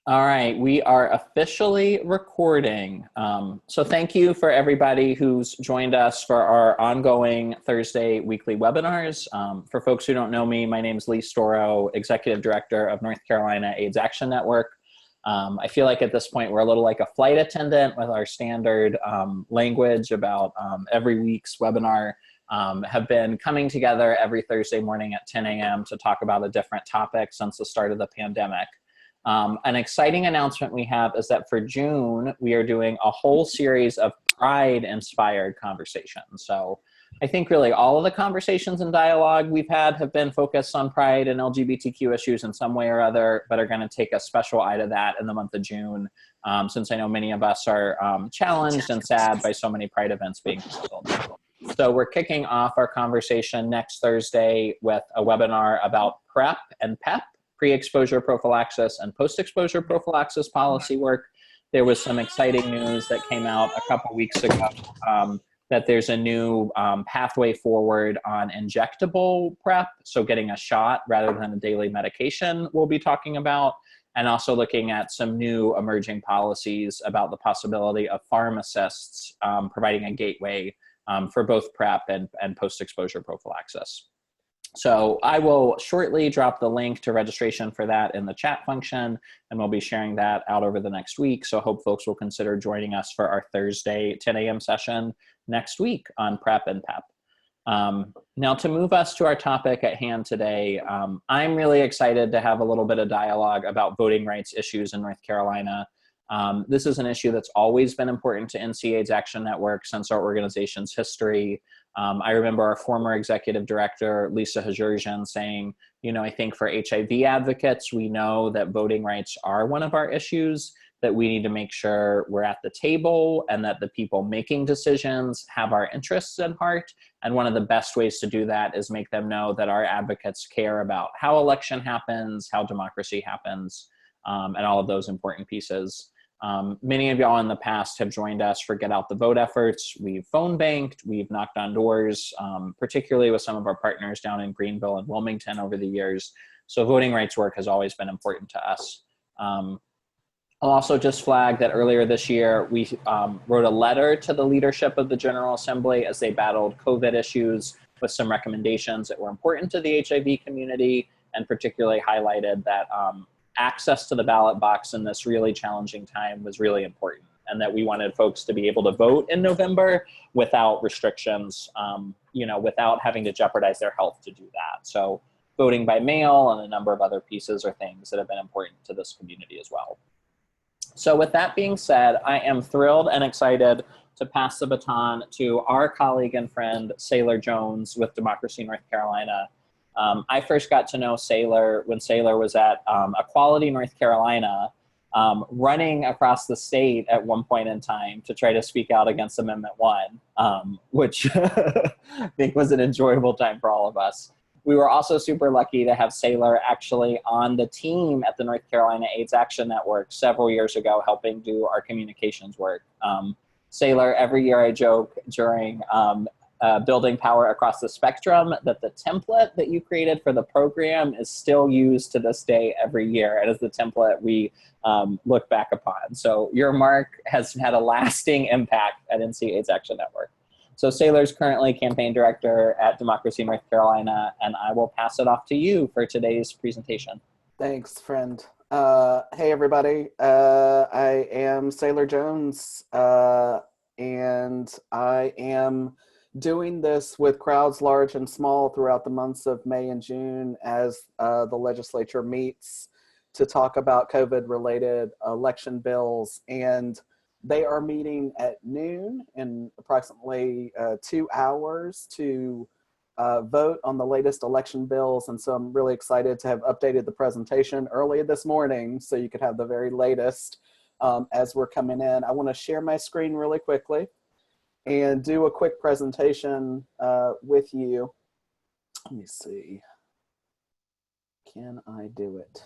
All right, we are officially recording. So thank you for everybody who's joined us for our ongoing Thursday weekly webinars. For folks who don't know me, my name is Lee Storo, Executive Director of North Carolina AIDS Action Network. I feel like at this point we're a little like a flight attendant with our standard language about every week's webinar. Have been coming together every Thursday morning at 10 a.m. to talk about a different topic since the start of the pandemic. An exciting announcement we have is that for June, we are doing a whole series of Pride-inspired conversations. So I think really all of the conversations and dialogue we've had have been focused on Pride and LGBTQ issues in some way or other, but are going to take a special eye to that in the month of June, since I know many of us are challenged and sad by so many Pride events being canceled. So we're kicking off our conversation next Thursday with a webinar about PrEP and PEP, pre-exposure prophylaxis and post-exposure prophylaxis policy work. There was some exciting news that came out a couple weeks ago that there's a new pathway forward on injectable PrEP, so getting a shot rather than a daily medication we'll be talking about, and also looking at some new emerging policies about the possibility of pharmacists providing a gateway for both PrEP and post-exposure prophylaxis. So I will shortly drop the link to registration for that in the chat function, and we'll be sharing that out over the next week. So I hope folks will consider joining us for our Thursday 10 a.m. session next week on PrEP and PEP. Now to move us to our topic at hand today, I'm really excited to have a little bit of dialogue about voting rights issues in North Carolina. This is an issue that's always been important to NC AIDS Action Network since our organization's history. I remember our former executive director, Lisa Hajurjan, saying, I think for HIV advocates, we know that voting rights are one of our issues, that we need to make sure we're at the table and that the people making decisions have our interests at heart. And one of the best ways to do that is make them know that our advocates care about how election happens, how democracy happens, and all of those important pieces. Many of y'all in the past have joined us for Get Out the Vote efforts. We've phone banked, we've knocked on doors, particularly with some of our partners down in Greenville and Wilmington over the years. So voting rights work has always been important to us. I'll also just flag that earlier this year, we wrote a letter to the leadership of the General Assembly as they battled COVID issues with some recommendations that were important to the HIV community, and particularly highlighted that access to the ballot box in this really challenging time was really important, and that we wanted folks to be able to vote in November without restrictions, without having to jeopardize their health to do that. So voting by mail and a number of other pieces are things that have been important to this community as well. So with that being said, I am thrilled and excited to pass the baton to our colleague and friend, Saylor Jones with Democracy North Carolina. I first got to know Saylor when Saylor was at Equality North Carolina, running across the state at one point in time to try to speak out against Amendment 1, which I think was an enjoyable time for all of us. We were also super lucky to have Saylor actually on the team at the North Carolina AIDS Action Network several years ago, helping do our communications work. Saylor, every year I joke during Building Power Across the Spectrum that the template that you created for the program is still used to this day every year, and is the template we look back upon. So your mark has had a lasting impact at NC AIDS Action Network. So Saylor's currently campaign director at Democracy North Carolina, and I will pass it off to you for today's presentation. Thanks, friend. Hey, everybody. I am Saylor Jones, and I am doing this with crowds large and small throughout the months of May and June as the legislature meets to talk about COVID-related election bills. And they are meeting at noon in approximately 2 hours to vote on the latest election bills. And so I'm really excited to have updated the presentation early this morning so you could have the very latest as we're coming in. I want to share my screen really quickly and do a quick presentation with you. Let me see. Can I do it?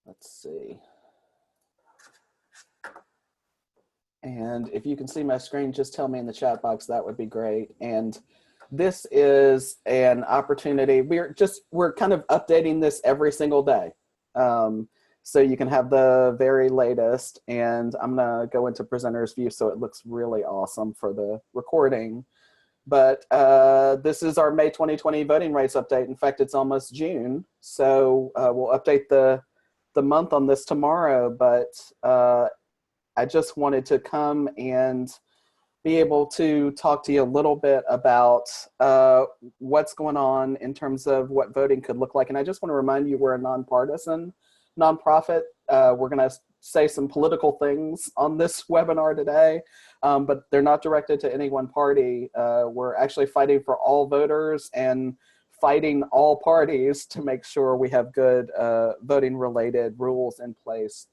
Let's see. And if you can see my screen, just tell me in the chat box, that would be great. And this is an opportunity. We're kind of updating this every single day. So you can have the very latest, and I'm gonna go into presenter's view so it looks really awesome for the recording. But this is our May 2020 voting rights update. In fact, it's almost June, so we'll update the month on this tomorrow. But I just wanted to come and be able to talk to you a little bit about what's going on in terms of what voting could look like. And I just want to remind you, we're a nonpartisan nonprofit. We're going to say some political things on this webinar today, but they're not directed to any one party. We're actually fighting for all voters and fighting all parties to make sure we have good voting related rules in place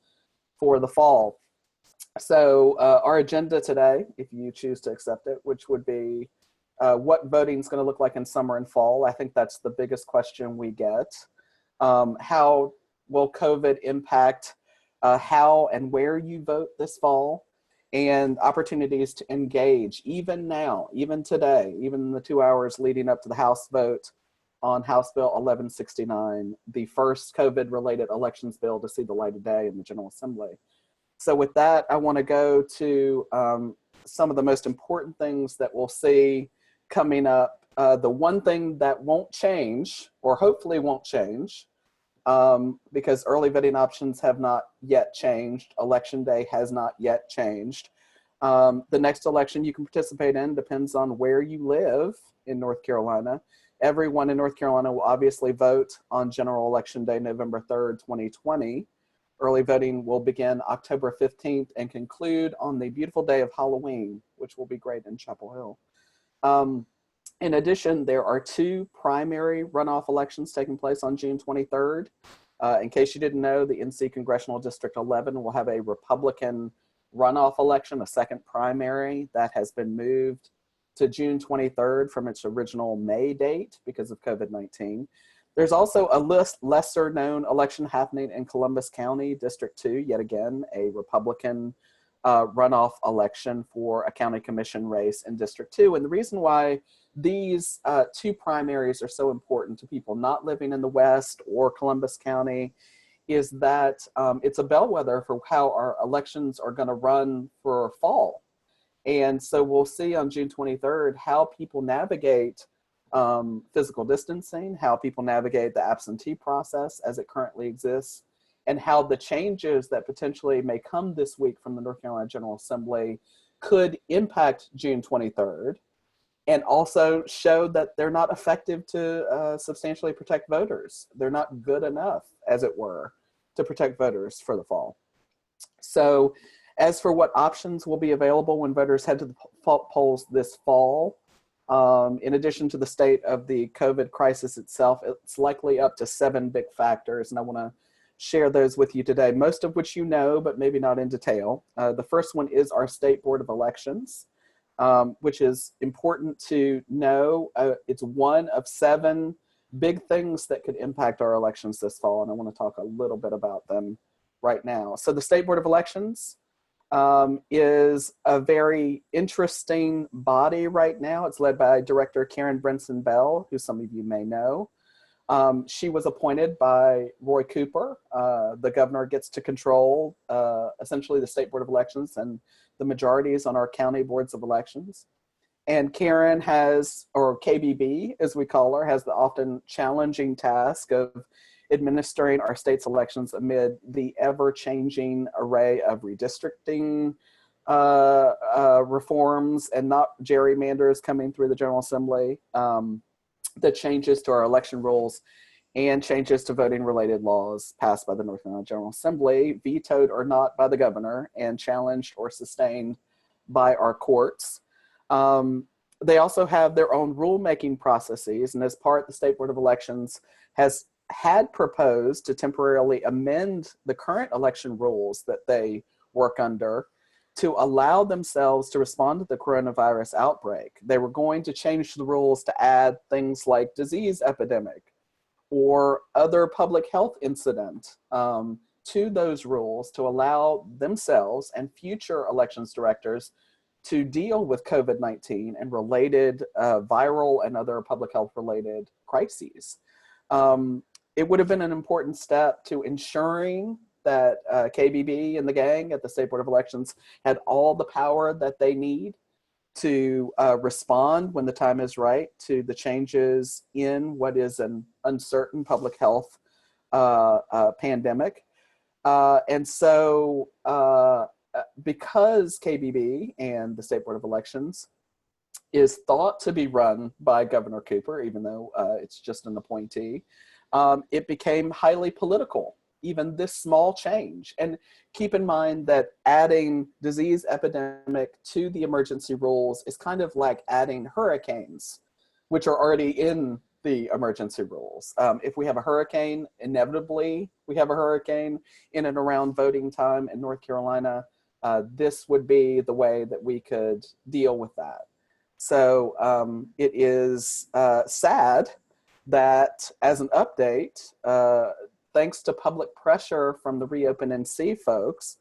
for the fall. So our agenda today, if you choose to accept it, which would be what voting is going to look like in summer and fall. I think that's the biggest question we get. How will COVID impact how and where you vote this fall, and opportunities to engage even now, even today, even in the 2 hours leading up to the House vote on House Bill 1169, the first COVID-related elections bill to see the light of day in the General Assembly. So with that, I want to go to some of the most important things that we'll see coming up. The one thing that won't change, or hopefully won't change, because early voting options have not yet changed. Election day has not yet changed. The next election you can participate in depends on where you live in North Carolina. Everyone in North Carolina will obviously vote on General Election Day, November 3rd, 2020. Early voting will begin October 15th and conclude on the beautiful day of Halloween, which will be great in Chapel Hill. In addition, there are 2 primary runoff elections taking place on June 23rd. In case you didn't know, the NC Congressional District 11 will have a Republican runoff election, a second primary that has been moved to June 23rd from its original May date because of COVID-19. There's also a lesser known election happening in Columbus County, District 2, yet again, a Republican runoff election for a county commission race in District 2. And the reason why these 2 primaries are so important to people not living in the West or Columbus County is that it's a bellwether for how our elections are going to run for fall. And so we'll see on June 23rd how people navigate physical distancing, how people navigate the absentee process as it currently exists, and how the changes that potentially may come this week from the North Carolina General Assembly could impact June 23rd, and also show that they're not effective to substantially protect voters. They're not good enough, as it were, to protect voters for the fall. So as for what options will be available when voters head to the polls this fall, in addition to the state of the COVID crisis itself, it's likely up to 7 big factors, and I want to share those with you today, most of which you know, but maybe not in detail. The first one is our State Board of Elections, which is important to know. It's one of 7 big things that could impact our elections this fall, and I want to talk a little bit about them right now. So the State Board of Elections is a very interesting body right now. It's led by Director Karen Brinson Bell, who some of you may know. She was appointed by Roy Cooper. The governor gets to control essentially the State Board of Elections and the majorities on our county boards of elections. And Karen has, or KBB as we call her, has the often challenging task of administering our state's elections amid the ever-changing array of redistricting reforms and not gerrymanders coming through the General Assembly, the changes to our election rules, and changes to voting-related laws passed by the North Carolina General Assembly, vetoed or not by the governor, and challenged or sustained by our courts. They also have their own rulemaking processes, and as part, the State Board of Elections had proposed to temporarily amend the current election rules that they work under to allow themselves to respond to the coronavirus outbreak. They were going to change the rules to add things like disease epidemic or other public health incident to those rules to allow themselves and future elections directors to deal with COVID-19 and related viral and other public health related crises. It would have been an important step to ensuring that KBB and the gang at the State Board of Elections had all the power that they need to respond when the time is right to the changes in what is an uncertain public health pandemic. And so because KBB and the State Board of Elections is thought to be run by Governor Cooper, even though it's just an appointee, it became highly political, even this small change. And keep in mind that adding disease epidemic to the emergency rules is kind of like adding hurricanes, which are already in the emergency rules. If we have a hurricane, inevitably we have a hurricane in and around voting time in North Carolina. This would be the way that we could deal with that. So it is sad that, as an update, thanks to public pressure from the Reopen NC folks,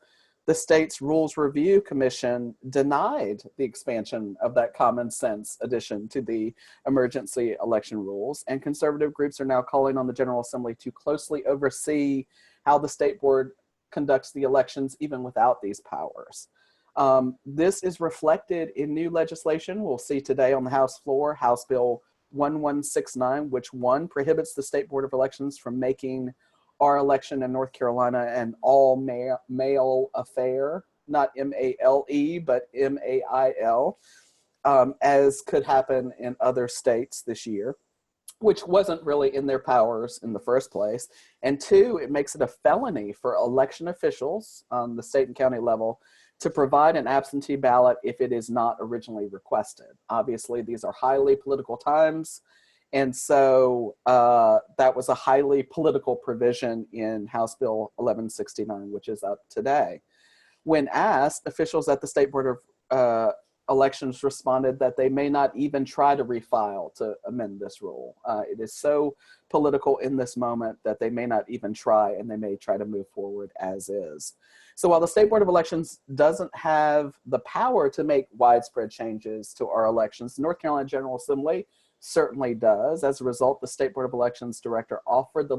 the state's Rules Review Commission denied the expansion of that common sense addition to the emergency election rules, and conservative groups are now calling on the General Assembly to closely oversee how the state board conducts the elections even without these powers. This is reflected in new legislation we'll see today on the House floor, House Bill 1169, which prohibits the State Board of Elections from making our election in North Carolina an all-male affair, not M-A-L-E, but M-A-I-L, as could happen in other states this year, which wasn't really in their powers in the first place. And two, it makes it a felony for election officials on the state and county level to provide an absentee ballot if it is not originally requested. Obviously, these are highly political times. And so that was a highly political provision in House Bill 1169, which is up today. When asked, officials at the State Board of Elections responded that they may not even try to refile to amend this rule. It is so political in this moment that they may not even try, and they may try to move forward as is. So while the State Board of Elections doesn't have the power to make widespread changes to our elections, the North Carolina General Assembly certainly does. As a result, the State Board of Elections director offered the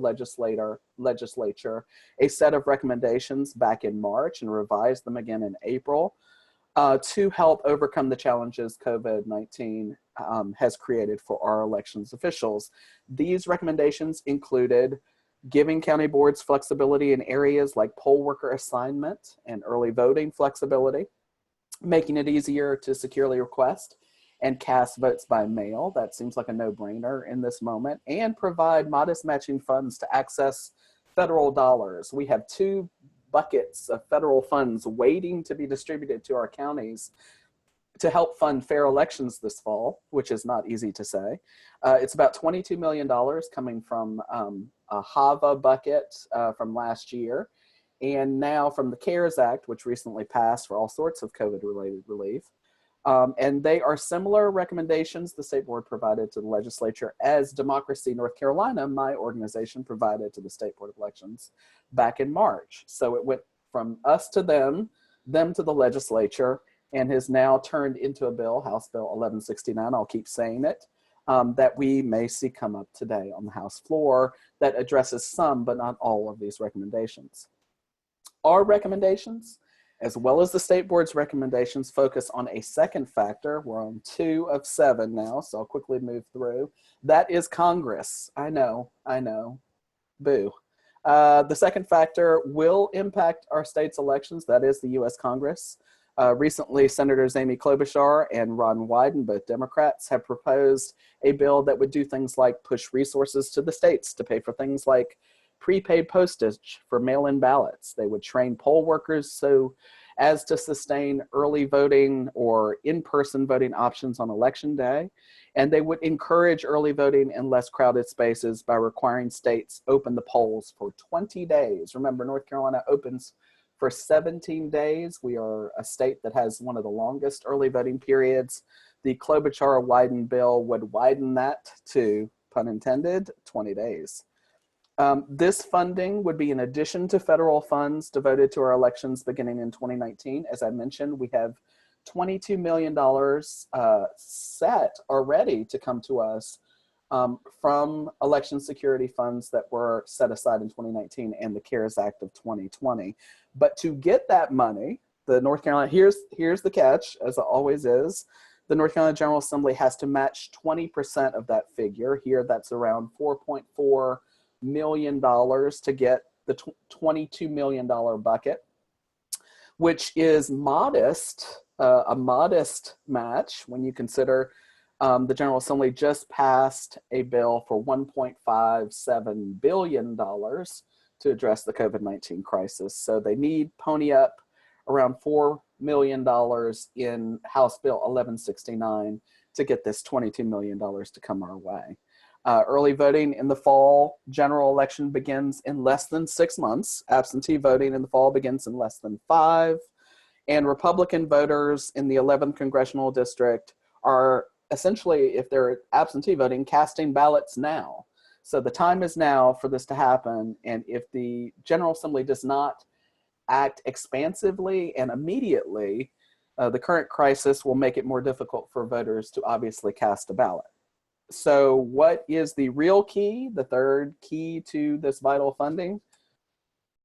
legislature a set of recommendations back in March and revised them again in April to help overcome the challenges COVID-19 has created for our elections officials. These recommendations included giving county boards flexibility in areas like poll worker assignment and early voting flexibility, making it easier to securely request and cast votes by mail. That seems like a no-brainer in this moment, and provide modest matching funds to access federal dollars. We have 2 buckets of federal funds waiting to be distributed to our counties to help fund fair elections this fall, which is not easy to say. It's about $22 million coming from a HAVA bucket from last year, and now from the CARES Act, which recently passed for all sorts of COVID-related relief. And they are similar recommendations the State Board provided to the legislature as Democracy North Carolina, my organization, provided to the State Board of Elections back in March. So it went from us to them to the legislature, and has now turned into a bill, House Bill 1169, I'll keep saying it, that we may see come up today on the House floor that addresses some but not all of these recommendations. Our recommendations, as well as the State Board's recommendations, focus on a second factor. We're on 2 of 7 now, so I'll quickly move through. That is Congress. I know, boo. The second factor will impact our state's elections. That is the U.S. Congress. Recently, Senators Amy Klobuchar and Ron Wyden, both Democrats, have proposed a bill that would do things like push resources to the states to pay for things like prepaid postage for mail-in ballots. They would train poll workers so as to sustain early voting or in-person voting options on election day. And they would encourage early voting in less crowded spaces by requiring states open the polls for 20 days. Remember, North Carolina opens for 17 days. We are a state that has one of the longest early voting periods. The Klobuchar-Wyden bill would widen that to, pun intended, 20 days. This funding would be in addition to federal funds devoted to our elections beginning in 2019. As I mentioned, we have $22 million set already to come to us from election security funds that were set aside in 2019 and the CARES Act of 2020. But to get that money, the North Carolina, here's the catch, as it always is, the North Carolina General Assembly has to match 20% of that figure. Here, that's around $4.4 million to get the $22 million bucket, which is modest, a modest match when you consider the General Assembly just passed a bill for $1.57 billion to address the COVID-19 crisis. So they need pony up around $4 million in House Bill 1169 to get this $22 million to come our way. Early voting in the fall general election begins in less than 6 months. Absentee voting in the fall begins in less than 5. And Republican voters in the 11th Congressional District are essentially, if they're absentee voting, casting ballots now. So the time is now for this to happen. And if the General Assembly does not act expansively and immediately, the current crisis will make it more difficult for voters to obviously cast a ballot. So what is the real key, the third key to this vital funding?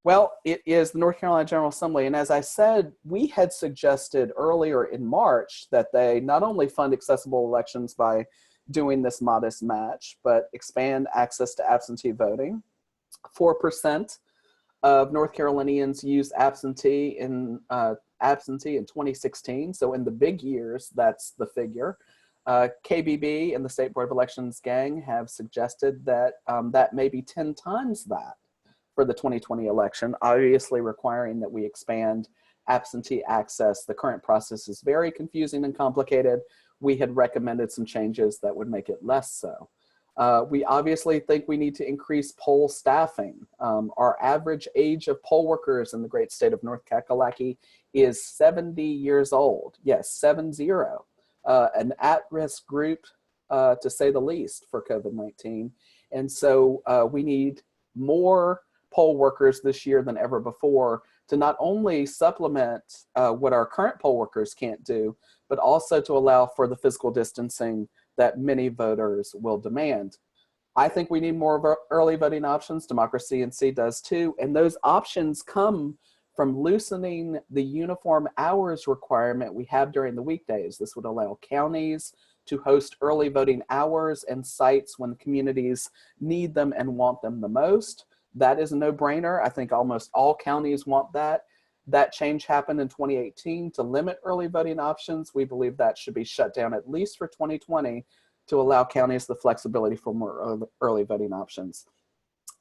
Well, it is the North Carolina General Assembly. And as I said, we had suggested earlier in March that they not only fund accessible elections by doing this modest match, but expand access to absentee voting. 4% of North Carolinians used absentee in 2016. So in the big years, that's the figure. KBB and the State Board of Elections gang have suggested that that may be 10 times that for the 2020 election, obviously requiring that we expand absentee access. The current process is very confusing and complicated. We had recommended some changes that would make it less so. We obviously think we need to increase poll staffing. Our average age of poll workers in the great state of North Kakalaki is 70 years old. Yes, 70. An at-risk group, to say the least, for COVID-19. And so we need more poll workers this year than ever before to not only supplement what our current poll workers can't do, but also to allow for the physical distancing that many voters will demand. I think we need more of our early voting options. Democracy NC does too. And those options come from loosening the uniform hours requirement we have during the weekdays. This would allow counties to host early voting hours and sites when communities need them and want them the most. That is a no-brainer. I think almost all counties want that. That change happened in 2018 to limit early voting options. We believe that should be shut down at least for 2020 to allow counties the flexibility for more early voting options.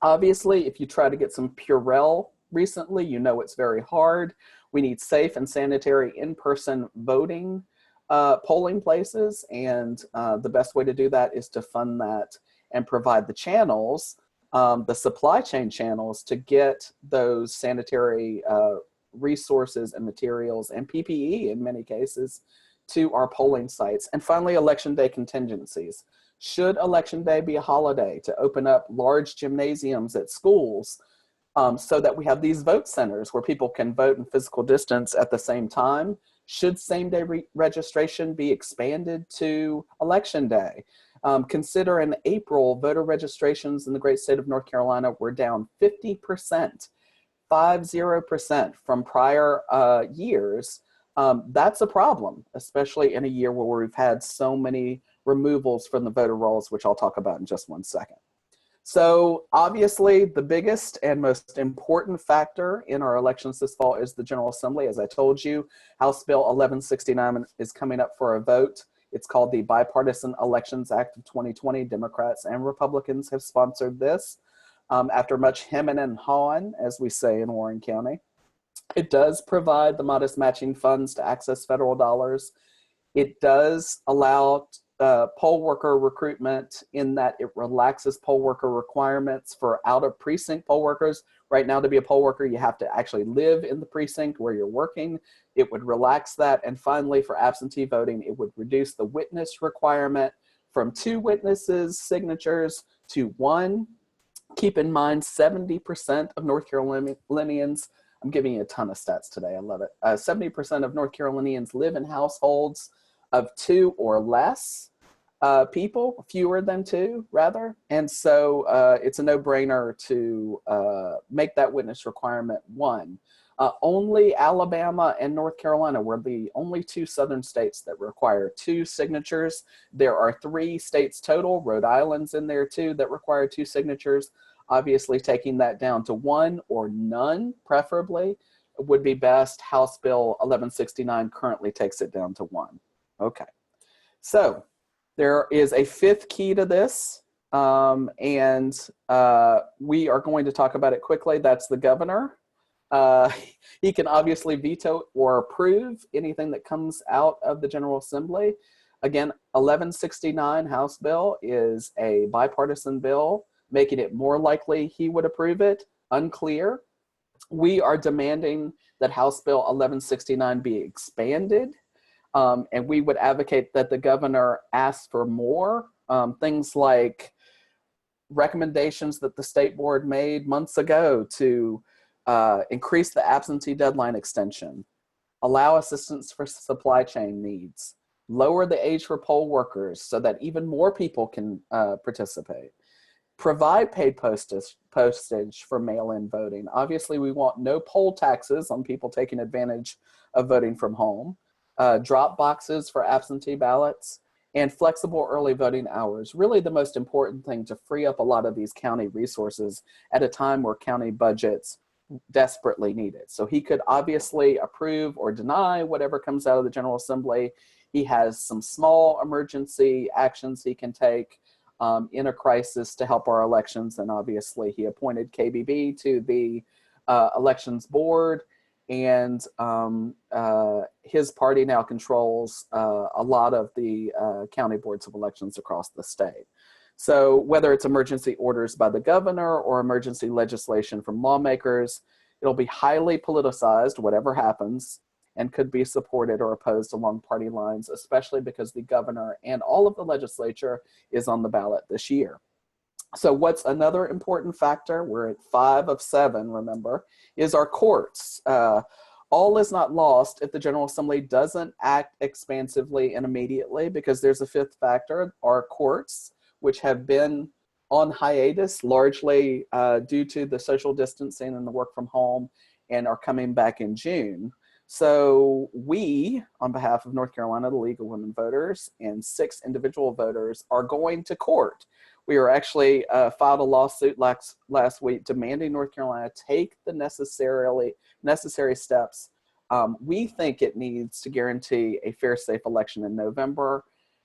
Obviously, if you try to get some Purell recently, you know it's very hard. We need safe and sanitary in-person voting polling places, and the best way to do that is to fund that and provide the channels, the supply chain channels, to get those sanitary resources and materials and PPE in many cases to our polling sites. And finally, election day contingencies. Should election day be a holiday, to open up large gymnasiums at schools so that we have these vote centers where people can vote in physical distance at the same time? Should same-day registration be expanded to election day? Consider in April, voter registrations in the great state of North Carolina were down 50%, 50% from prior years. That's a problem, especially in a year where we've had so many removals from the voter rolls, which I'll talk about in just one second. So obviously the biggest and most important factor in our elections this fall is the General Assembly. As I told you, House Bill 1169 is coming up for a vote. It's called the Bipartisan Elections Act of 2020. Democrats and Republicans have sponsored this after much hemming and hawing, as we say in Warren County. It does provide the modest matching funds to access federal dollars. It does allow poll worker recruitment in that it relaxes poll worker requirements for out-of-precinct poll workers. Right now, to be a poll worker, you have to actually live in the precinct where you're working. It would relax that. And finally, for absentee voting, it would reduce the witness requirement from 2 witnesses' signatures to 1. Keep in mind, 70% of North Carolinians, I'm giving you a ton of stats today, I love it. 70% of North Carolinians live in households of 2 or less. people, fewer than 2 rather. And so it's a no-brainer to make that witness requirement 1. Only Alabama and North Carolina were the only 2 southern states that require 2 signatures. There are 3 states total, Rhode Island's in there too, that require 2 signatures. Obviously taking that down to 1 or none, preferably, would be best. House Bill 1169 currently takes it down to 1. Okay, so there is a 5th key to this, and we are going to talk about it quickly. That's the governor. He can obviously veto or approve anything that comes out of the General Assembly. Again, 1169 House Bill is a bipartisan bill, making it more likely he would approve it. Unclear. We are demanding that House Bill 1169 be expanded, and we would advocate that the governor ask for more, things like recommendations that the state board made months ago to increase the absentee deadline extension, allow assistance for supply chain needs, lower the age for poll workers so that even more people can participate, provide paid postage for mail-in voting. Obviously, we want no poll taxes on people taking advantage of voting from home, drop boxes for absentee ballots, and flexible early voting hours. Really the most important thing to free up a lot of these county resources at a time where county budgets desperately need it. So he could obviously approve or deny whatever comes out of the General Assembly. He has some small emergency actions he can take in a crisis to help our elections. And obviously he appointed KBB to the elections board, and his party now controls a lot of the county boards of elections across the state. So whether it's emergency orders by the governor or emergency legislation from lawmakers, it'll be highly politicized, whatever happens, and could be supported or opposed along party lines, especially because the governor and all of the legislature is on the ballot this year. So what's another important factor, we're at 5 of 7, remember, is our courts. All is not lost if the General Assembly doesn't act expansively and immediately, because there's a 5th factor, our courts, which have been on hiatus largely due to the social distancing and the work from home, and are coming back in June. So we, on behalf of North Carolina, the League of Women Voters, and 6 individual voters are going to court. We are actually filed a lawsuit last week demanding North Carolina take the necessary steps we think it needs to guarantee a fair, safe election in November,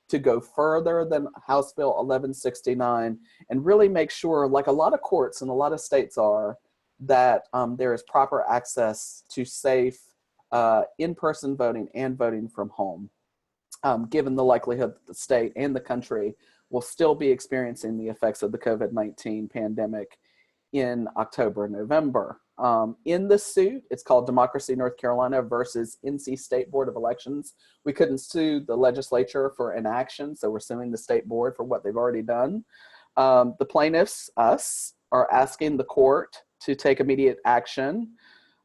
to go further than House Bill 1169, and really make sure, like a lot of courts and a lot of states are, that there is proper access to safe in-person voting and voting from home, given the likelihood that the state and the country will still be experiencing the effects of the COVID-19 pandemic in October and November. In the suit, it's called Democracy North Carolina versus NC State Board of Elections. We couldn't sue the legislature for inaction, so we're suing the state board for what they've already done. The plaintiffs, us, are asking the court to take immediate action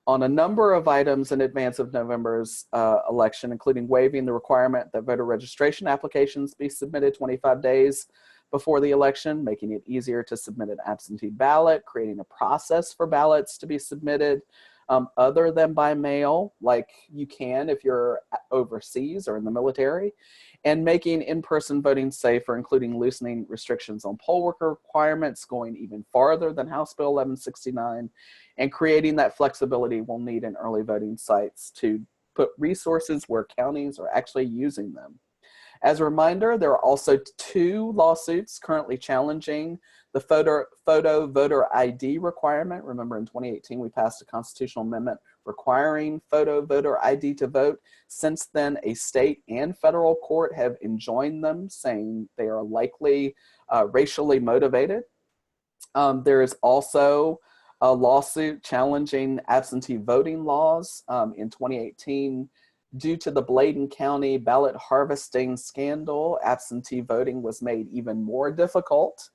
on a number of items in advance of November's election, including waiving the requirement that voter registration applications be submitted 25 days before the election, making it easier to submit an absentee ballot, creating a process for ballots to be submitted other than by mail, like you can if you're overseas or in the military, and making in-person voting safer, including loosening restrictions on poll worker requirements, going even farther than House Bill 1169, and creating that flexibility we'll need in early voting sites to put resources where counties are actually using them. As a reminder, there are also 2 lawsuits currently challenging the photo voter ID requirement. Remember, in 2018, we passed a constitutional amendment requiring photo voter ID to vote. Since then, a state and federal court have enjoined them, saying they are likely racially motivated. There is also a lawsuit challenging absentee voting laws. In 2018, due to the Bladen County ballot harvesting scandal, absentee voting was made even more difficult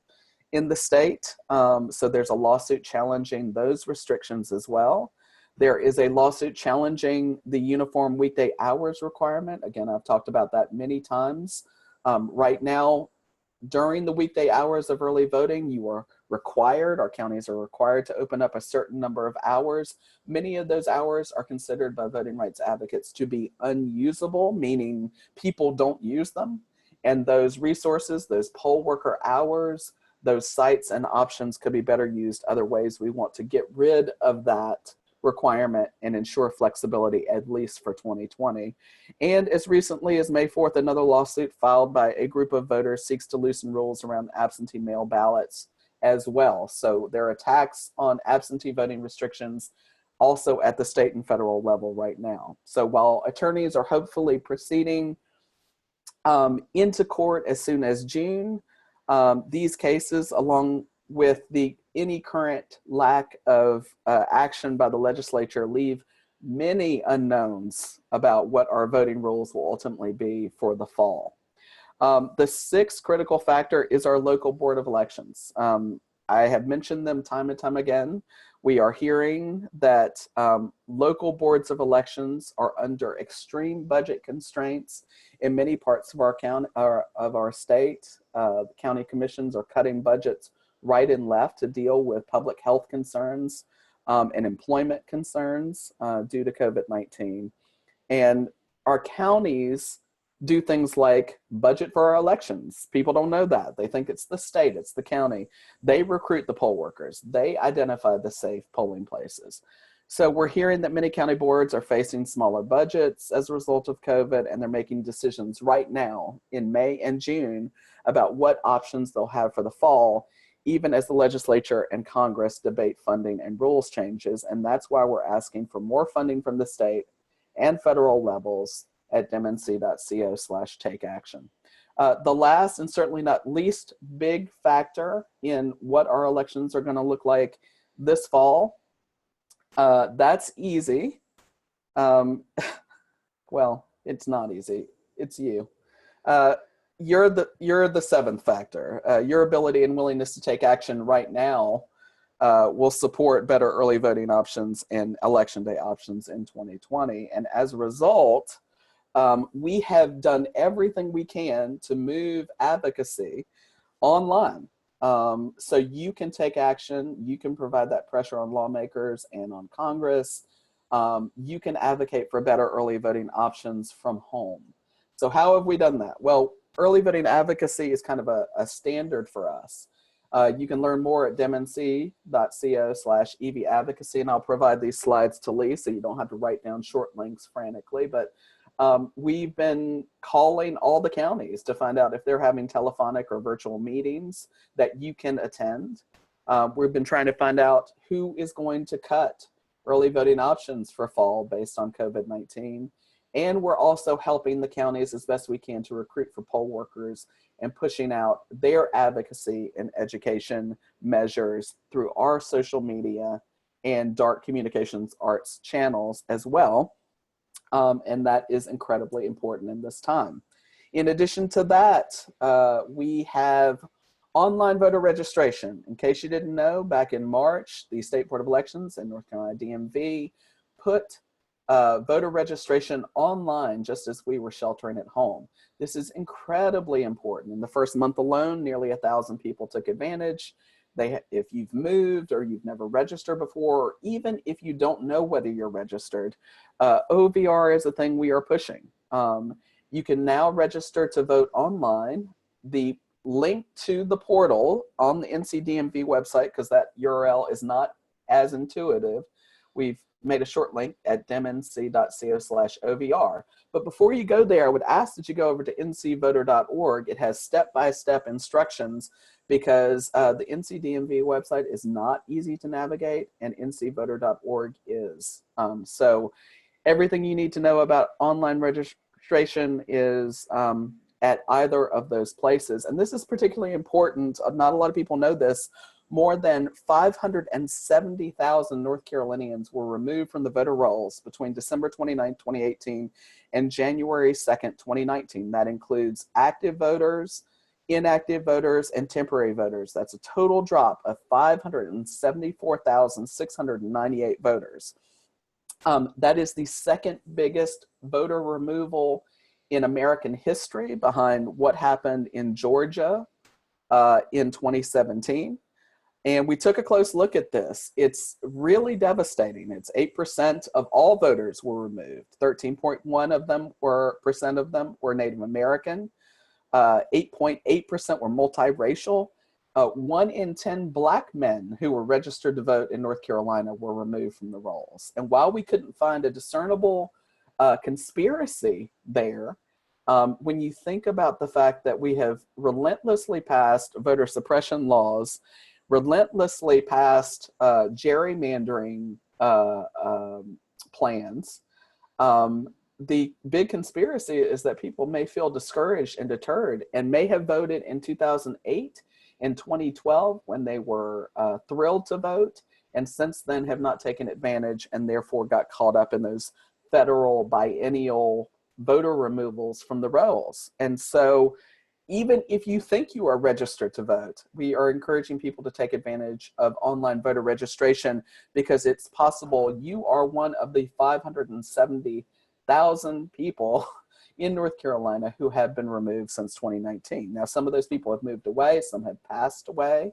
in the state. So there's a lawsuit challenging those restrictions as well. There is a lawsuit challenging the uniform weekday hours requirement. Again, I've talked about that many times Right now, during the weekday hours of early voting, you are required, our counties are required to open up a certain number of hours. Many of those hours are considered by voting rights advocates to be unusable, meaning people don't use them. And those resources, those poll worker hours, those sites and options could be better used other ways. We want to get rid of that requirement and ensure flexibility, at least for 2020. And as recently as May 4th, another lawsuit filed by a group of voters seeks to loosen rules around absentee mail ballots as well. So there are attacks on absentee voting restrictions also at the state and federal level right now. So while attorneys are hopefully proceeding into court as soon as June, these cases, along with any current lack of action by the legislature, leave many unknowns about what our voting rules will ultimately be for the fall. The sixth critical factor is our local board of elections. I have mentioned them time and time again. We are hearing that local boards of elections are under extreme budget constraints in many parts of our county, of our state. County commissions are cutting budgets right and left to deal with public health concerns and employment concerns due to COVID-19. And our counties do things like budget for our elections. People don't know that. They think it's the state, it's the county. They recruit the poll workers. They identify the safe polling places. So we're hearing that many county boards are facing smaller budgets as a result of COVID, and they're making decisions right now in May and June about what options they'll have for the fall, even as the legislature and Congress debate funding and rules changes. And that's why we're asking for more funding from the state and federal levels at demnc.co/take action. The last and certainly not least big factor in what our elections are going to look like this fall, that's easy. Well, it's not easy. It's you. You're the seventh factor. Your ability and willingness to take action right now will support better early voting options and election day options in 2020. And as a result, we have done everything we can to move advocacy online. So you can take action, you can provide that pressure on lawmakers and on Congress. You can advocate for better early voting options from home. So how have we done that? Well, early voting advocacy is kind of a standard for us. You can learn more at demnc.co/EV advocacy, and I'll provide these slides to Lee so you don't have to write down short links frantically. But we've been calling all the counties to find out if they're having telephonic or virtual meetings that you can attend. We've been trying to find out who is going to cut early voting options for fall based on COVID-19. And we're also helping the counties as best we can to recruit for poll workers and pushing out their advocacy and education measures through our social media and dark communications arts channels as well. And that is incredibly important in this time. In addition to that, we have online voter registration. In case you didn't know, back in March, the State Board of Elections in North Carolina DMV put voter registration online just as we were sheltering at home. This is incredibly important. In the first month alone, nearly 1,000 people took advantage. If you've moved or you've never registered before, or even if you don't know whether you're registered, OVR is a thing we are pushing. You can now register to vote online. The link to the portal on the NCDMV website, because that URL is not as intuitive, we've made a short link at demnc.co/OVR. But before you go there, I would ask that you go over to ncvoter.org. It has step-by-step instructions because the NCDMV website is not easy to navigate and ncvoter.org is. So everything you need to know about online registration is at either of those places. And this is particularly important. Not a lot of people know this. More than 570,000 North Carolinians were removed from the voter rolls between December 29, 2018 and January 2nd, 2019. That includes active voters, inactive voters, and temporary voters. That's a total drop of 574,698 voters. That is the second biggest voter removal in American history behind what happened in Georgia in 2017. And we took a close look at this. It's really devastating. It's 8% of all voters were removed. 13.1% of them were Native American. 8.8% were multiracial. 1 in 10 Black men who were registered to vote in North Carolina were removed from the rolls. And while we couldn't find a discernible conspiracy there, when you think about the fact that we have relentlessly passed voter suppression laws, relentlessly passed gerrymandering plans, the big conspiracy is that people may feel discouraged and deterred and may have voted in 2008 and 2012 when they were thrilled to vote, and since then have not taken advantage and therefore got caught up in those federal biennial voter removals from the rolls. And so even if you think you are registered to vote, we are encouraging people to take advantage of online voter registration, because it's possible you are one of the 570,000 people in North Carolina who have been removed since 2019. Now, some of those people have moved away, some have passed away,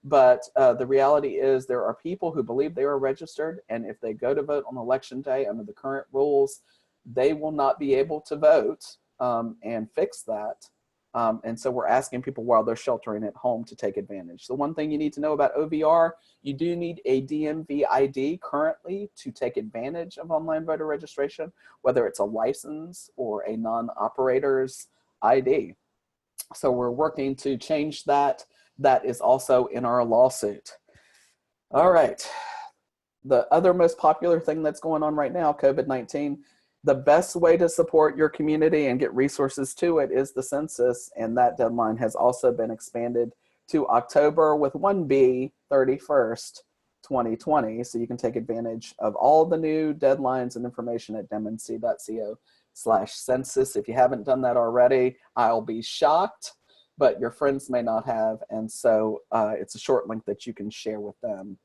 but the reality is there are people who believe they are registered, and if they go to vote on election day under the current rules, they will not be able to vote and fix that. And so we're asking people while they're sheltering at home to take advantage. The one thing you need to know about OVR, you do need a DMV ID currently to take advantage of online voter registration, whether it's a license or a non-operator's ID. So we're working to change that. That is also in our lawsuit. All right. The other most popular thing that's going on right now, COVID-19, the best way to support your community and get resources to it is the census, and that deadline has also been expanded to October with 1B 31st, 2020. So you can take advantage of all the new deadlines and information at demnc.co/census. If you haven't done that already, I'll be shocked, but your friends may not have, and so it's a short link that you can share with them.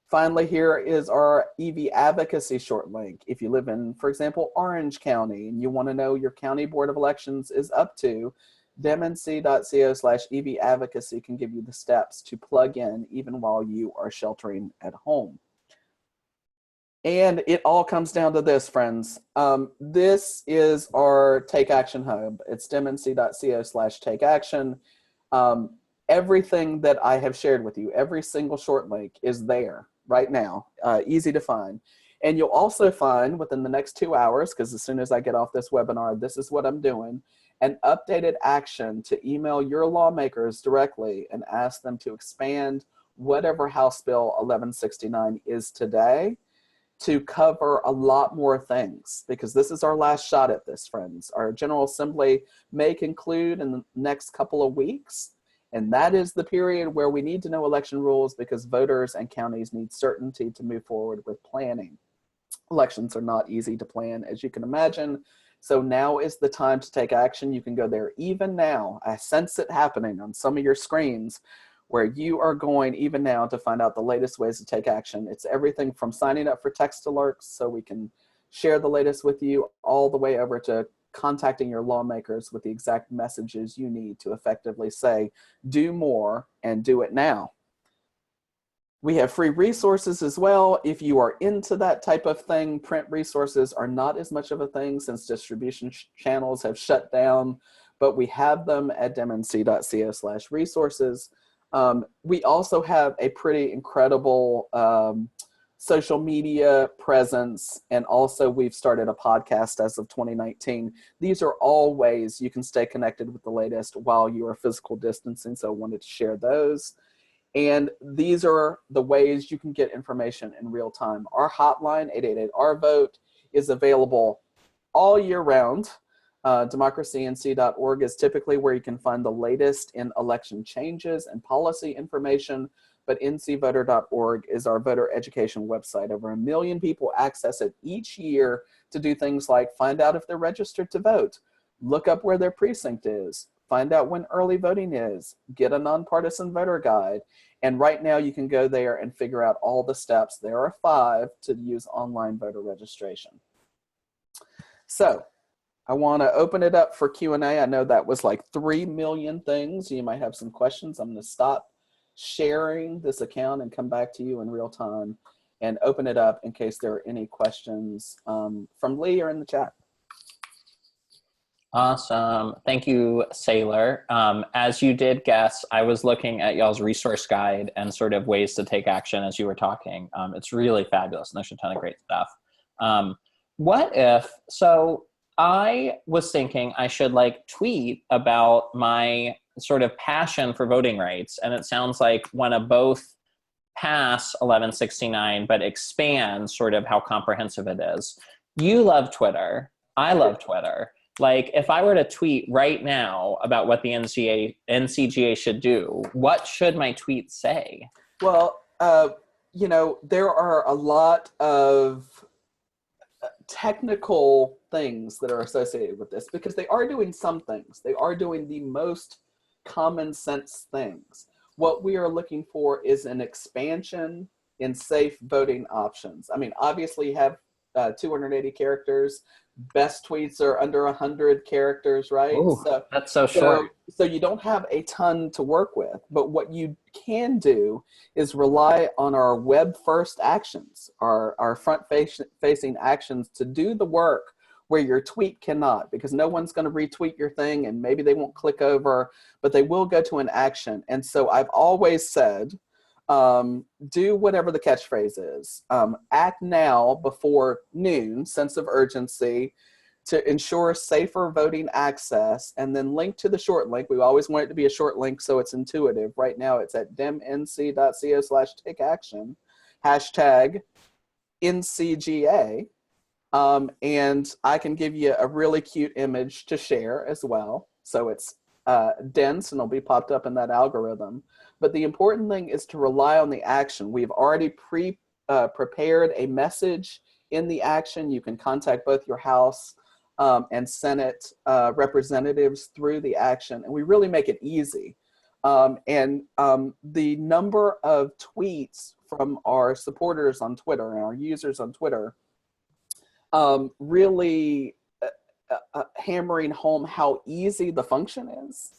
Finally, here is our EV Advocacy short link. If you live in, for example, Orange County, and you want to know your county board of elections is up to, demnc.co/EV Advocacy can give you the steps to plug in even while you are sheltering at home. And it all comes down to this, friends. This is our Take Action Hub. It's demnc.co/takeaction. Everything that I have shared with you, every single short link is there right now, easy to find. And you'll also find within the next 2 hours, because as soon as I get off this webinar, this is what I'm doing, an updated action to email your lawmakers directly and ask them to expand whatever House Bill 1169 is today to cover a lot more things, because this is our last shot at this, friends. Our General Assembly may conclude in the next couple of weeks, and that is the period where we need to know election rules, because voters and counties need certainty to move forward with planning. Elections are not easy to plan, as you can imagine. So now is the time to take action. You can go there even now. I sense it happening on some of your screens, where you are going even now to find out the latest ways to take action. It's everything from signing up for text alerts so we can share the latest with you, all the way over to contacting your lawmakers with the exact messages you need to effectively say, do more and do it now. We have free resources as well. If you are into that type of thing, print resources are not as much of a thing since distribution channels have shut down, but we have them at demnc.co/resources. We also have a pretty incredible social media presence, and also we've started a podcast as of 2019. These are all ways you can stay connected with the latest while you are physical distancing, so I wanted to share those. And these are the ways you can get information in real time. Our hotline, 888-RVOTE, is available all year round. democracync.org is typically where you can find the latest in election changes and policy information, but ncvoter.org is our voter education website. Over 1 million people access it each year to do things like find out if they're registered to vote, look up where their precinct is, find out when early voting is, get a nonpartisan voter guide. And right now you can go there and figure out all the steps. There are 5 to use online voter registration. So I want to open it up for Q&A. I know that was like 3 million things. You might have some questions. I'm going to stop sharing this account and come back to you in real time and open it up in case there are any questions from Lee or in the chat. Awesome. Thank you, Sailor. As you did guess, I was looking at y'all's resource guide and sort of ways to take action as you were talking. It's really fabulous, and there's a ton of great stuff. So I was thinking I should like tweet about my sort of passion for voting rights, and it sounds like want to both pass 1169, but expand sort of how comprehensive it is. You love Twitter. I love Twitter. Like, if I were to tweet right now about what the NCGA should do, what should my tweet say? Well, you know, there are a lot of technical things that are associated with this because they are doing some things. They are doing the most common sense things. What we are looking for is an expansion in safe voting options. I mean, obviously you have 280 characters. Best tweets are under 100 characters, right? Ooh, so that's so short. So you don't have a ton to work with, but what you can do is rely on our web first actions, our front facing actions to do the work where your tweet cannot, because no one's going to retweet your thing and maybe they won't click over, but they will go to an action. And so I've always said, do whatever the catchphrase is. Act now before noon, sense of urgency, to ensure safer voting access, and then link to the short link. We always want it to be a short link so it's intuitive. Right now it's at demnc.co/takeaction, hashtag NCGA. And I can give you a really cute image to share as well. So it's dense and it'll be popped up in that algorithm. But the important thing is to rely on the action. We've already prepared a message in the action. You can contact both your House and Senate representatives through the action. And we really make it easy. The number of tweets from our supporters on Twitter and our users on Twitter really hammering home how easy the function is.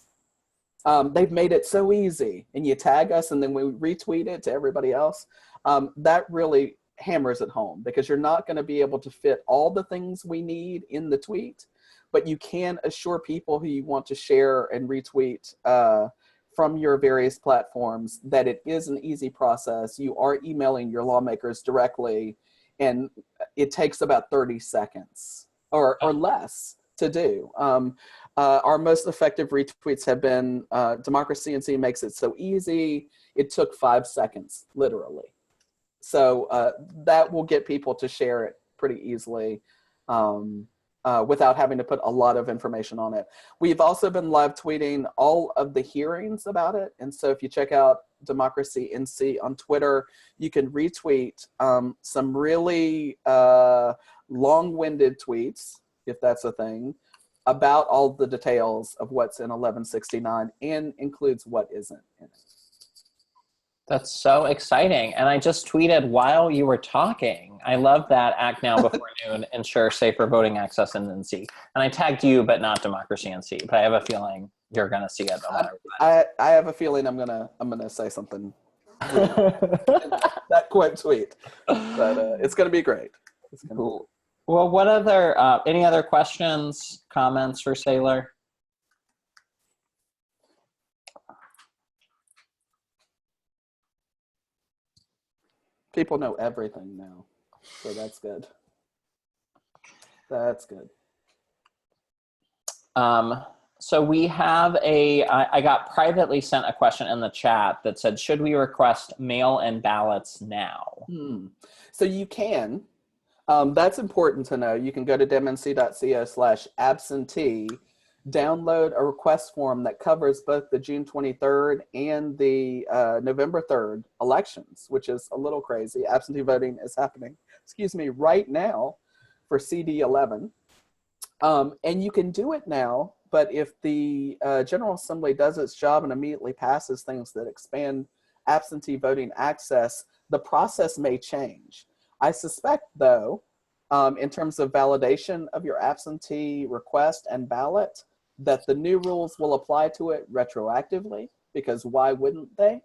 They've made it so easy, and you tag us and then we retweet it to everybody else. That really hammers it home because you're not going to be able to fit all the things we need in the tweet, but you can assure people who you want to share and retweet from your various platforms that it is an easy process. You are emailing your lawmakers directly, and it takes about 30 seconds or less to do. Our most effective retweets have been Democracy NC makes it so easy. It took 5 seconds, literally. So that will get people to share it pretty easily without having to put a lot of information on it. We've also been live tweeting all of the hearings about it. And so if you check out Democracy NC on Twitter, you can retweet some really long-winded tweets, if that's a thing, about all the details of what's in 1169 and includes what isn't in it. That's so exciting. And I just tweeted while you were talking. I love that act now before noon, ensure safer voting access in NC. And I tagged you, but not Democracy NC. But I have a feeling you're going to see it no matter what. I have a feeling I'm gonna say something that quote tweet. But it's going to be great. It's gonna cool. Well, what other, any other questions, comments for Sailor? People know everything now, so that's good. That's good. So we have I got privately sent a question in the chat that said, should we request mail-in ballots now? So you can. That's important to know. You can go to demnc.co/absentee, download a request form that covers both the June 23rd and the November 3rd elections, which is a little crazy. Absentee voting is happening, right now for CD11. And you can do it now, but if the General Assembly does its job and immediately passes things that expand absentee voting access, the process may change. I suspect, though, in terms of validation of your absentee request and ballot, that the new rules will apply to it retroactively, because why wouldn't they?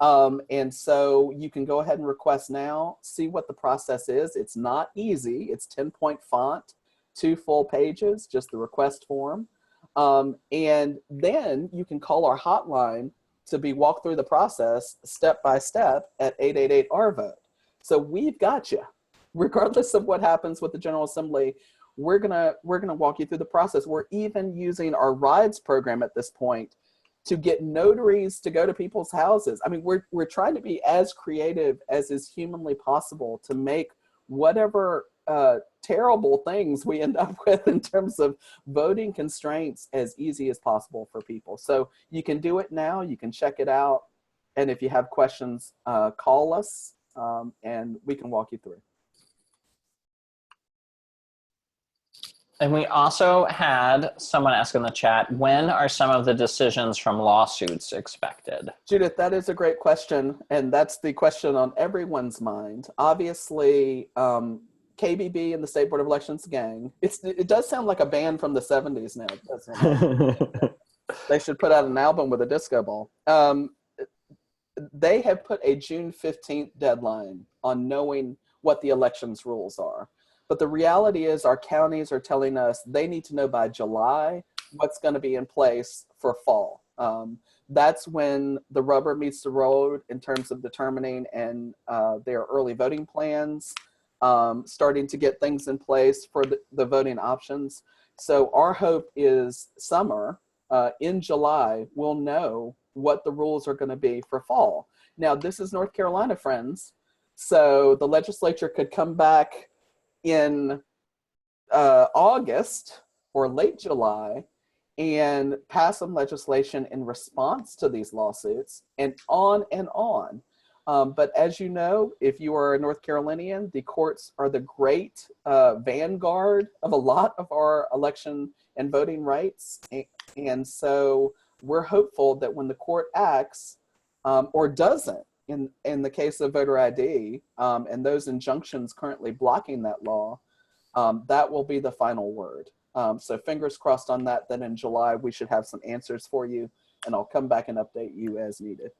And so you can go ahead and request now, see what the process is. It's not easy. It's 10-point font, 2 full pages, just the request form. And then you can call our hotline to be walked through the process step by step at 888-R-VOTE. So we've got you. Regardless of what happens with the General Assembly, we're gonna walk you through the process. We're even using our rides program at this point to get notaries to go to people's houses. I mean, we're trying to be as creative as is humanly possible to make whatever terrible things we end up with in terms of voting constraints as easy as possible for people. So you can do it now, you can check it out. And if you have questions, call us and we can walk you through. And we also had someone ask in the chat, when are some of the decisions from lawsuits expected? Judith, that is a great question. And that's the question on everyone's mind. Obviously, KBB and the State Board of Elections gang, it does sound like a band from the 70s now. It does sound like they should put out an album with a disco ball. They have put a June 15th deadline on knowing what the elections rules are. But the reality is our counties are telling us they need to know by July what's going to be in place for fall. That's when the rubber meets the road in terms of determining and their early voting plans, starting to get things in place for the voting options. So our hope is summer, in July, we'll know what the rules are going to be for fall. Now, this is North Carolina, friends. So the legislature could come back in August or late July and pass some legislation in response to these lawsuits, and on and on. But as you know, if you are a North Carolinian, the courts are the great vanguard of a lot of our election and voting rights. And so we're hopeful that when the court acts or doesn't, in the case of voter ID and those injunctions currently blocking that law, that will be the final word. So fingers crossed on that, then in July, we should have some answers for you, and I'll come back and update you as needed.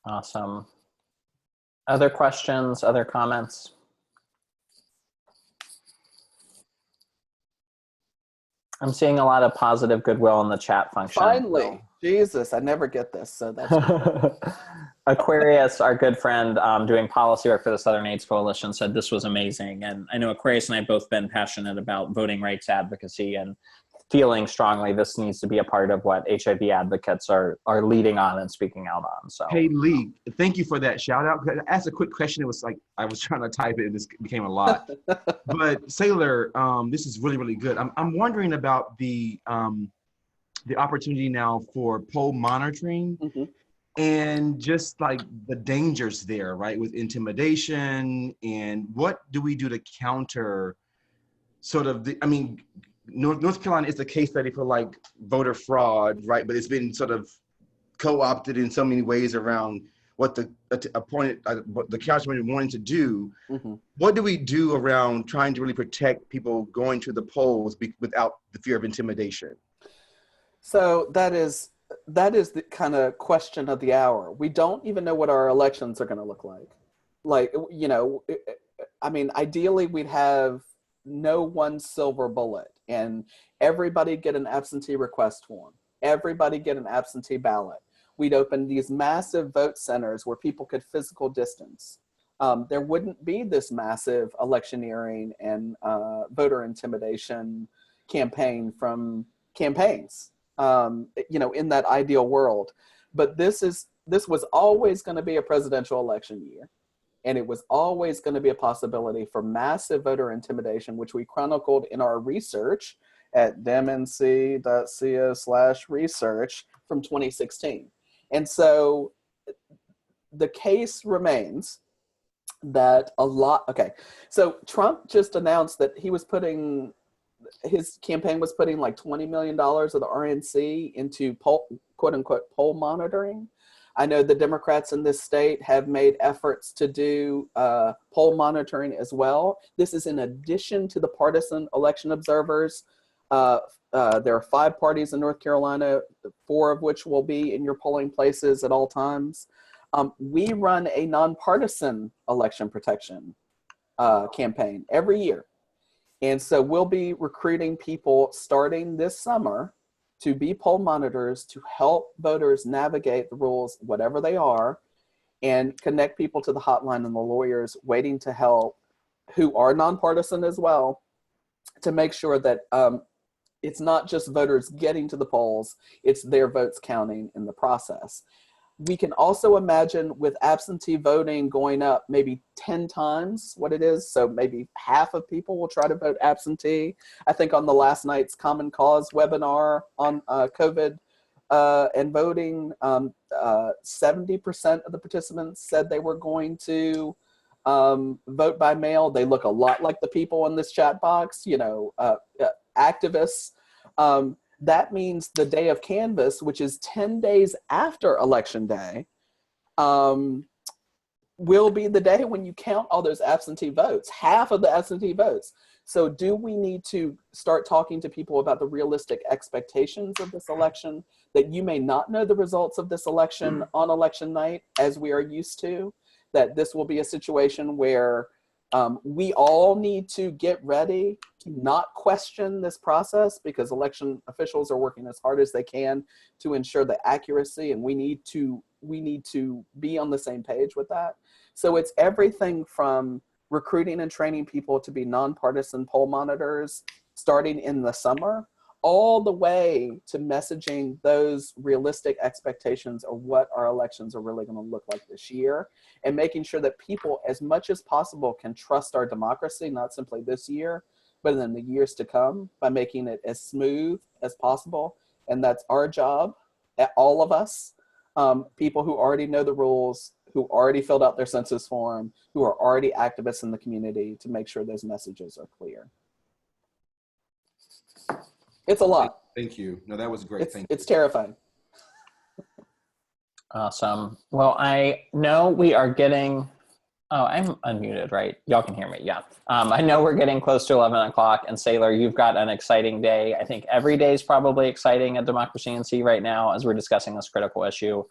Awesome. Other questions, other comments? I'm seeing a lot of positive goodwill in the chat function. Finally, so. Jesus, I never get this, so that's Aquarius, our good friend doing policy work for the Southern AIDS Coalition, said this was amazing. And I know Aquarius and I have both been passionate about voting rights advocacy and feeling strongly this needs to be a part of what HIV advocates are leading on and speaking out on. So, hey Lee, thank you for that shout out. I asked a quick question. It was like I was trying to type it and this became a lot. But Sailor, this is really, really good. I'm wondering about the opportunity now for poll monitoring. Mm-hmm. And just like the dangers there, right, with intimidation, and what do we do to counter sort of the, I mean, North Carolina is a case study for like voter fraud, right? But it's been sort of co-opted in so many ways around what the councilman wanted to do. Mm-hmm. What do we do around trying to really protect people going to the polls without the fear of intimidation? So that is the kind of question of the hour. We don't even know what our elections are going to look like. Like, you know, I mean, ideally we'd have no one silver bullet and everybody get an absentee request form. Everybody get an absentee ballot. We'd open these massive vote centers where people could physical distance. There wouldn't be this massive electioneering and voter intimidation campaign from campaigns. You know, in that ideal world. But this was always going to be a presidential election year. And it was always going to be a possibility for massive voter intimidation, which we chronicled in our research at demnc.co/research from 2016. And so the case remains that so Trump just announced that he was his campaign was putting like $20 million of the RNC into quote unquote poll monitoring. I know the Democrats in this state have made efforts to do poll monitoring as well. This is in addition to the partisan election observers. There are 5 parties in North Carolina, 4 of which will be in your polling places at all times. We run a nonpartisan election protection campaign every year. And so we'll be recruiting people starting this summer to be poll monitors to help voters navigate the rules, whatever they are, and connect people to the hotline and the lawyers waiting to help who are nonpartisan as well, to make sure that it's not just voters getting to the polls, it's their votes counting in the process. We can also imagine with absentee voting going up maybe 10 times what it is. So maybe half of people will try to vote absentee. I think on the last night's Common Cause webinar on COVID and voting, 70% of the participants said they were going to vote by mail. They look a lot like the people in this chat box, you know, activists. That means the day of canvass, which is 10 days after Election Day, will be the day when you count all those absentee votes, half of the absentee votes. So do we need to start talking to people about the realistic expectations of this election, that you may not know the results of this election on election night as we are used to, that this will be a situation where we all need to get ready to not question this process, because election officials are working as hard as they can to ensure the accuracy, and we need to be on the same page with that. So it's everything from recruiting and training people to be nonpartisan poll monitors starting in the summer, all the way to messaging those realistic expectations of what our elections are really going to look like this year, and making sure that people as much as possible can trust our democracy, not simply this year, but in the years to come, by making it as smooth as possible. And that's our job, all of us, people who already know the rules, who already filled out their census form, who are already activists in the community, to make sure those messages are clear. It's a lot. Thank you. No, that was great. Thank you. It's terrifying. Awesome. Well, I know we are getting, oh, I'm unmuted, right? Y'all can hear me, yeah. I know we're getting close to 11 o'clock, and Saylor, you've got an exciting day. I think every day is probably exciting at Democracy NC right now as we're discussing this critical issue.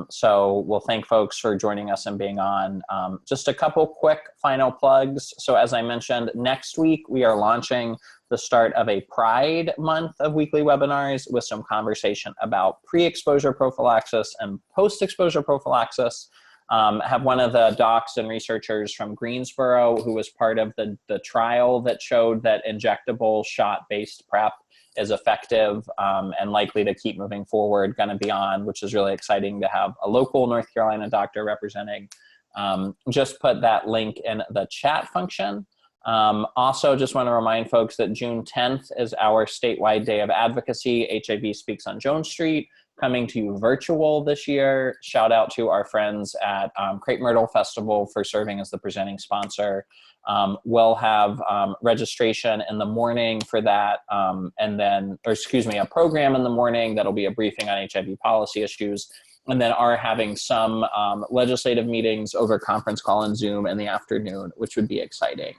So we'll thank folks for joining us and being on. Just a couple quick final plugs. So as I mentioned, next week we are launching the start of a Pride Month of weekly webinars with some conversation about pre-exposure prophylaxis and post-exposure prophylaxis. I have one of the docs and researchers from Greensboro who was part of the trial that showed that injectable shot-based PrEP is effective and likely to keep moving forward, going to be on, which is really exciting to have a local North Carolina doctor representing. Just put that link in the chat function. Also, just want to remind folks that June 10th is our statewide day of advocacy. HIV Speaks on Jones Street, coming to you virtual this year. Shout out to our friends at Crepe Myrtle Festival for serving as the presenting sponsor. We'll have registration in the morning for that, and then, or excuse me, a program in the morning that'll be a briefing on HIV policy issues, and then are having some legislative meetings over conference call and Zoom in the afternoon, which would be exciting.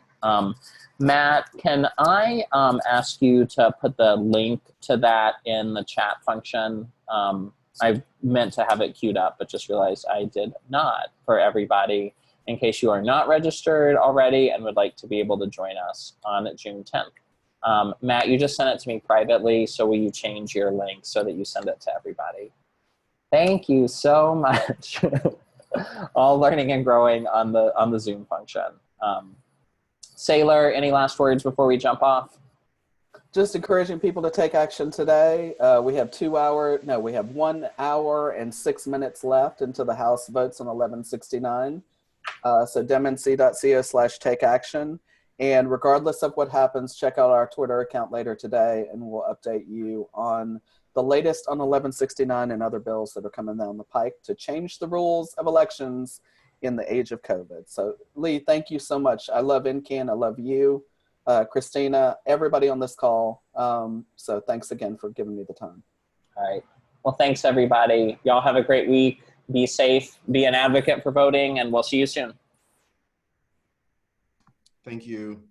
Matt, can I ask you to put the link to that in the chat function? I meant to have it queued up, but just realized I did not, for everybody, in case you are not registered already and would like to be able to join us on June 10th. Matt, you just sent it to me privately, so will you change your link so that you send it to everybody? Thank you so much. All learning and growing on the Zoom function. Saylor, any last words before we jump off? Just encouraging people to take action today. We have 1 hour and 6 minutes left until the House votes on 1169. So demnc.co/take action. And regardless of what happens, check out our Twitter account later today, and we'll update you on the latest on 1169 and other bills that are coming down the pike to change the rules of elections in the age of COVID. So Lee, thank you so much. I love NCAN. I love you, Christina, everybody on this call. So thanks again for giving me the time. All right. Well, thanks everybody. Y'all have a great week. be safe, be an advocate for voting, and we'll see you soon. Thank you.